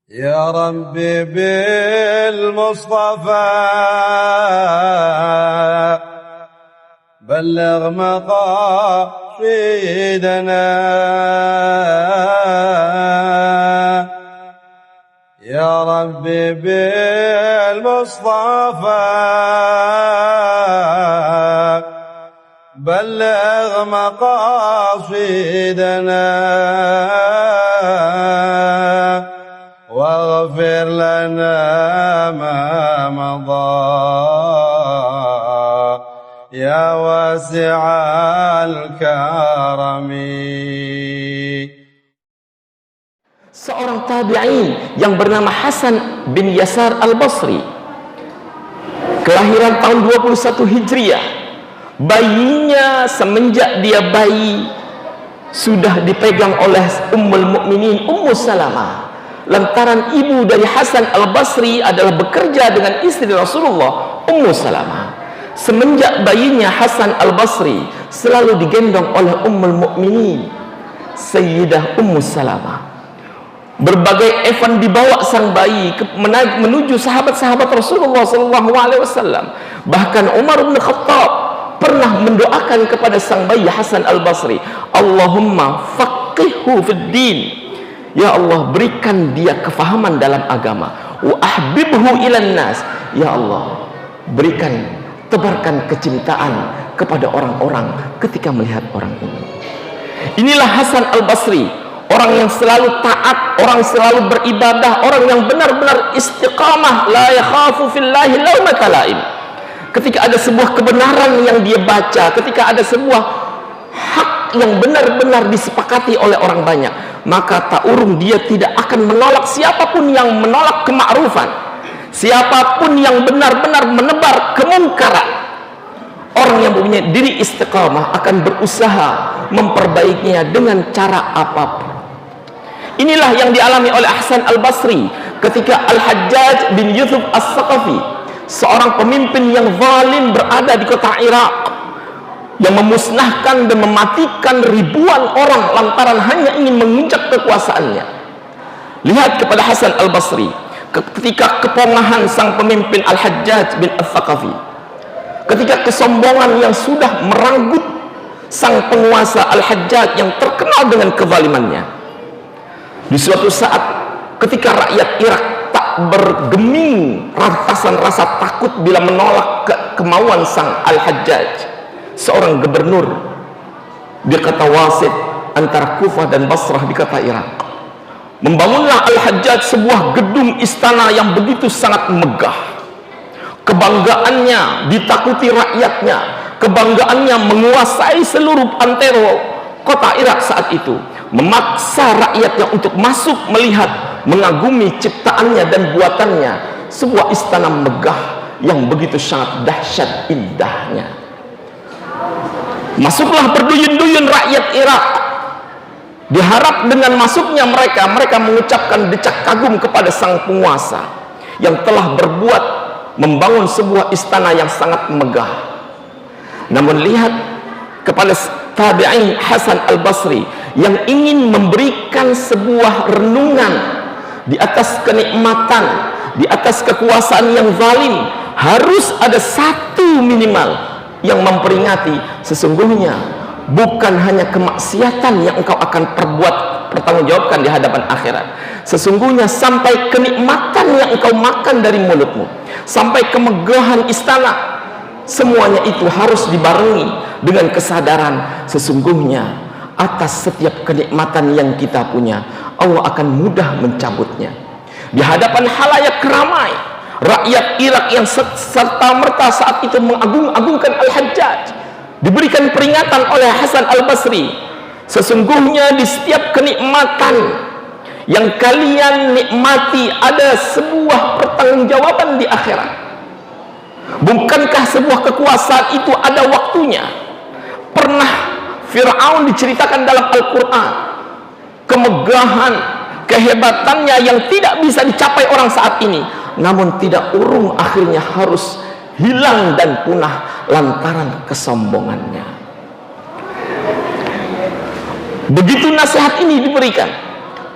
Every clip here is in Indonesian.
يا ربي بالمصطفى بلغ مقاصدنا يا ربي بالمصطفى بلغ مقاصدنا واغفر لنا ما مضى يا واسع الكرم. Seorang tabi'in yang bernama Hasan bin Yasar al-Basri, kelahiran tahun 21 Hijriah. Bayinya semenjak dia bayi sudah dipegang oleh Ummul Mukminin Ummu Salamah. Lantaran ibu dari Hasan al-Basri adalah bekerja dengan istri Rasulullah, Ummu Salamah. Semenjak bayinya Hasan al-Basri selalu digendong oleh Ummul Mukminin Sayyidah Ummu Salamah. Berbagai event dibawa sang bayi menuju sahabat-sahabat Rasulullah SAW. Bahkan Umar bin Khattab pernah mendoakan kepada sang bayi Hasan al-Basri, Allahumma faqihhu fid din. Ya Allah, berikan dia kefahaman dalam agama. Wa ahbibhu ilan nas. Ya Allah, berikan, tebarkan kecintaan kepada orang-orang ketika melihat orang ini. Inilah Hasan al-Basri, orang yang selalu taat, orang selalu beribadah, orang yang benar-benar istiqamah, la yakhafu fillahi laumata laim. Ketika ada sebuah kebenaran yang dia baca, ketika ada sebuah hak yang benar-benar disepakati oleh orang banyak, maka tak urung dia tidak akan menolak siapapun yang menolak kema'rufan, siapapun yang benar-benar menebar kemungkaran. Orang yang punya diri istiqamah akan berusaha memperbaikinya dengan cara apapun. Inilah yang dialami oleh Hasan al-Basri ketika Al-Hajjaj bin Yusuf as-Saqafi, seorang pemimpin yang zalim, berada di kota Irak, yang memusnahkan dan mematikan ribuan orang lantaran hanya ingin menginjak kekuasaannya. Lihat kepada Hasan al-Basri ketika kepongahan sang pemimpin Al-Hajjaj bin as-Saqafi, ketika kesombongan yang sudah merenggut sang penguasa Al-Hajjaj yang terkenal dengan kezalimannya. Di suatu saat ketika rakyat Irak tak bergeming rasakan rasa takut bila menolak kemauan sang Al-Hajjaj, seorang gubernur di kota Wasit antara Kufah dan Basrah di kota Irak, membangunlah Al-Hajjaj sebuah gedung istana yang begitu sangat megah. Kebanggaannya ditakuti rakyatnya, kebanggaannya menguasai seluruh antero kota Irak saat itu, memaksa rakyatnya untuk masuk melihat, mengagumi ciptaannya dan buatannya, sebuah istana megah yang begitu sangat dahsyat indahnya. Masuklah berduyun-duyun rakyat Irak. Diharap dengan masuknya mereka mengucapkan decak kagum kepada sang penguasa yang telah berbuat membangun sebuah istana yang sangat megah. Namun lihat kepada tabi'in Hasan al-Basri yang ingin memberikan sebuah renungan di atas kenikmatan, di atas kekuasaan yang zalim, harus ada satu minimal yang memperingati, sesungguhnya bukan hanya kemaksiatan yang engkau akan pertanggungjawabkan di hadapan akhirat. Sesungguhnya sampai kenikmatan yang engkau makan dari mulutmu, sampai kemegahan istana, semuanya itu harus dibarengi dengan kesadaran sesungguhnya atas setiap kenikmatan yang kita punya, Allah akan mudah mencabutnya. Di hadapan halayak ramai, rakyat Irak yang serta-merta saat itu mengagung-agungkan Al-Hajjaj diberikan peringatan oleh Hasan al-Basri, sesungguhnya di setiap kenikmatan yang kalian nikmati ada sebuah pertanggungjawaban di akhirat. Bukankah sebuah kekuasaan itu ada waktunya? Pernah Fir'aun diceritakan dalam Al-Quran kemegahan, kehebatannya yang tidak bisa dicapai orang saat ini, namun tidak urung akhirnya harus hilang dan punah lantaran kesombongannya. Begitu nasihat ini diberikan,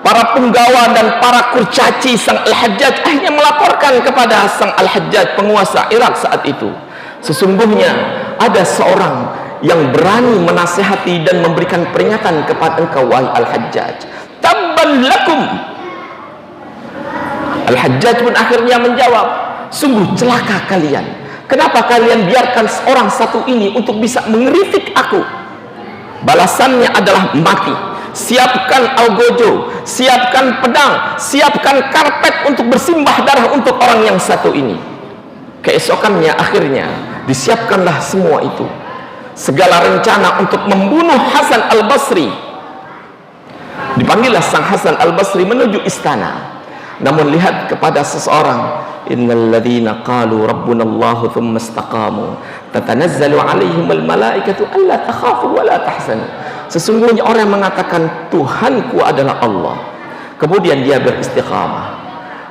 para penggawa dan para kurcaci sang Al-Hajjaj akhirnya melaporkan kepada sang Al-Hajjaj, penguasa Irak saat itu, sesungguhnya ada seorang yang berani menasihati dan memberikan peringatan kepada engkau wahai Al-Hajjaj. Tabban lakum. Al-Hajjaj pun akhirnya menjawab, sungguh celaka kalian. Kenapa kalian biarkan seorang satu ini untuk bisa mengeritik aku? Balasannya adalah mati. Siapkan algojo, siapkan pedang, siapkan karpet untuk bersimbah darah untuk orang yang satu ini. Keesokannya akhirnya disiapkanlah semua itu, segala rencana untuk membunuh Hasan al-Basri. Dipanggillah sang Hasan al-Basri menuju istana. Namun lihat kepada seseorang, innal ladzina qalu rabbuna Allah tsumma istaqamu tatanazzalu alaihimul malaikatu alla takhafu wa la tahzanu. Sesungguhnya orang yang mengatakan Tuhanku adalah Allah, kemudian dia beristiqamah,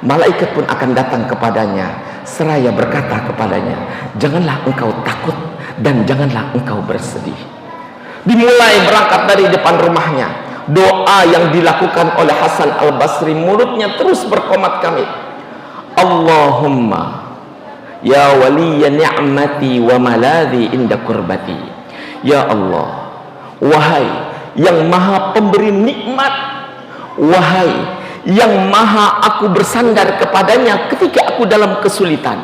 malaikat pun akan datang kepadanya seraya berkata kepadanya, janganlah engkau takut dan janganlah engkau bersedih. Dimulai berangkat dari depan rumahnya, doa yang dilakukan oleh Hasan al-Basri, mulutnya terus berkomat kamit, Allahumma ya waliya ni'mati wa maladhi inda kurbati. Ya Allah, wahai yang maha pemberi nikmat, wahai yang maha aku bersandar kepadanya ketika aku dalam kesulitan.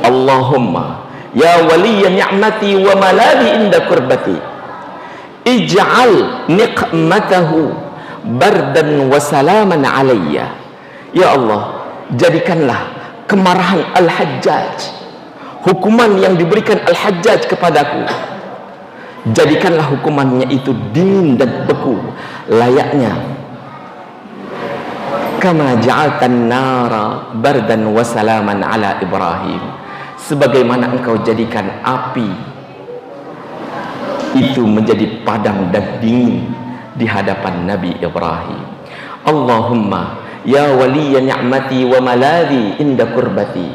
Allahumma ya waliya ni'mati wa maladhi inda kurbati ij'al niqmatahu bardan wa salaman alayya. Ya Allah, jadikanlah kemarahan Al-Hajjaj, hukuman yang diberikan Al-Hajjaj kepadaku, jadikanlah hukumannya itu dingin dan beku, layaknya kama ja'altan nara bardan wa salaman ala Ibrahim, sebagaimana engkau jadikan api itu menjadi padam dan dingin di hadapan Nabi Ibrahim. Allahumma ya waliya ni'mati wa maladhi inda kurbati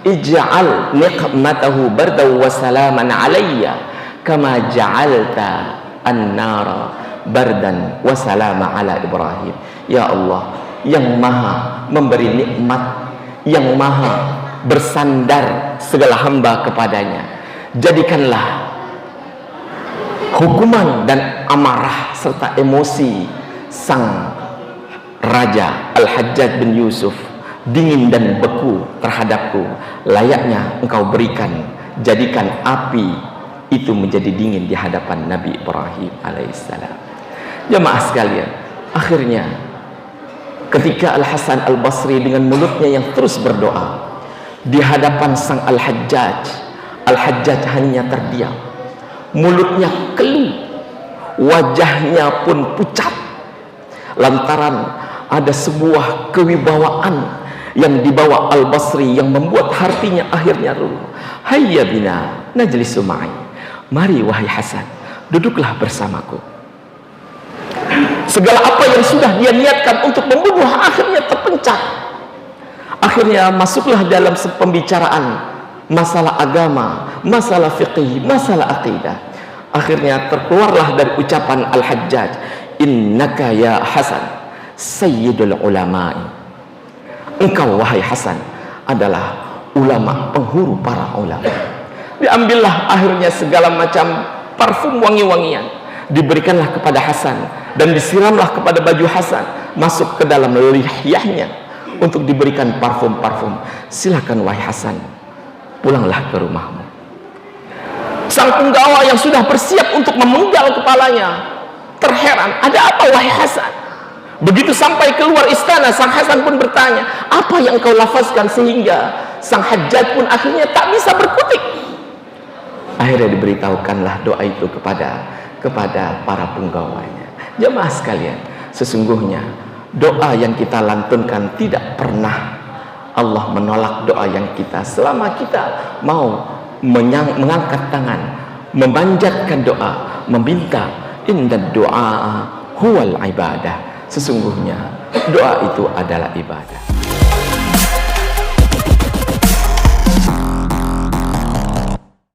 ij'al niqmatahu bardan wa salaman alayya kama ja'alta an-nara bardan wa salama ala Ibrahim. Ya Allah, yang maha memberi nikmat, yang maha bersandar segala hamba kepadanya, jadikanlah hukuman dan amarah serta emosi sang Raja Al-Hajjaj bin Yusuf dingin dan beku terhadapku, layaknya engkau berikan, jadikan api itu menjadi dingin di hadapan Nabi Ibrahim alaihissalam. Jemaah sekalian, akhirnya ketika Al-Hasan al-Basri dengan mulutnya yang terus berdoa di hadapan sang Al-Hajjaj, Al-Hajjaj hanya terdiam, mulutnya keluh, wajahnya pun pucat, lantaran ada sebuah kewibawaan yang dibawa Al-Basri yang membuat hatinya akhirnya runtuh. Hayya bina najlisu ma'i, mari wahai Hasan, duduklah bersamaku. Segala apa yang sudah dia niatkan untuk membunuh akhirnya terpencah. Akhirnya masuklah dalam pembicaraan masalah agama, masalah fiqih, masalah aqidah. Akhirnya terkeluarlah dari ucapan Al-Hajjaj, innaka ya Hasan sayyidul ulama'i, engkau wahai Hasan adalah ulama, penghuru para ulama. Diambillah akhirnya segala macam parfum wangi-wangian, diberikanlah kepada Hasan dan disiramlah kepada baju Hasan, masuk ke dalam lihyahnya untuk diberikan parfum-parfum. Silakan wahai Hasan, pulanglah ke rumahmu. Sang penggawa yang sudah bersiap untuk memenggal kepalanya terheran, ada apa wahai Hasan? Begitu sampai keluar istana, sang Hasan pun bertanya, apa yang kau lafazkan sehingga sang Hajjaj pun akhirnya tak bisa berkutik? Akhirnya diberitahukanlah doa itu kepada para penggawanya. Jemaah sekalian, sesungguhnya doa yang kita lantunkan tidak pernah Allah menolak doa yang kita, selama kita mau mengangkat tangan, memanjatkan doa, meminta. Inna doa huwal ibadah, sesungguhnya doa itu adalah ibadah.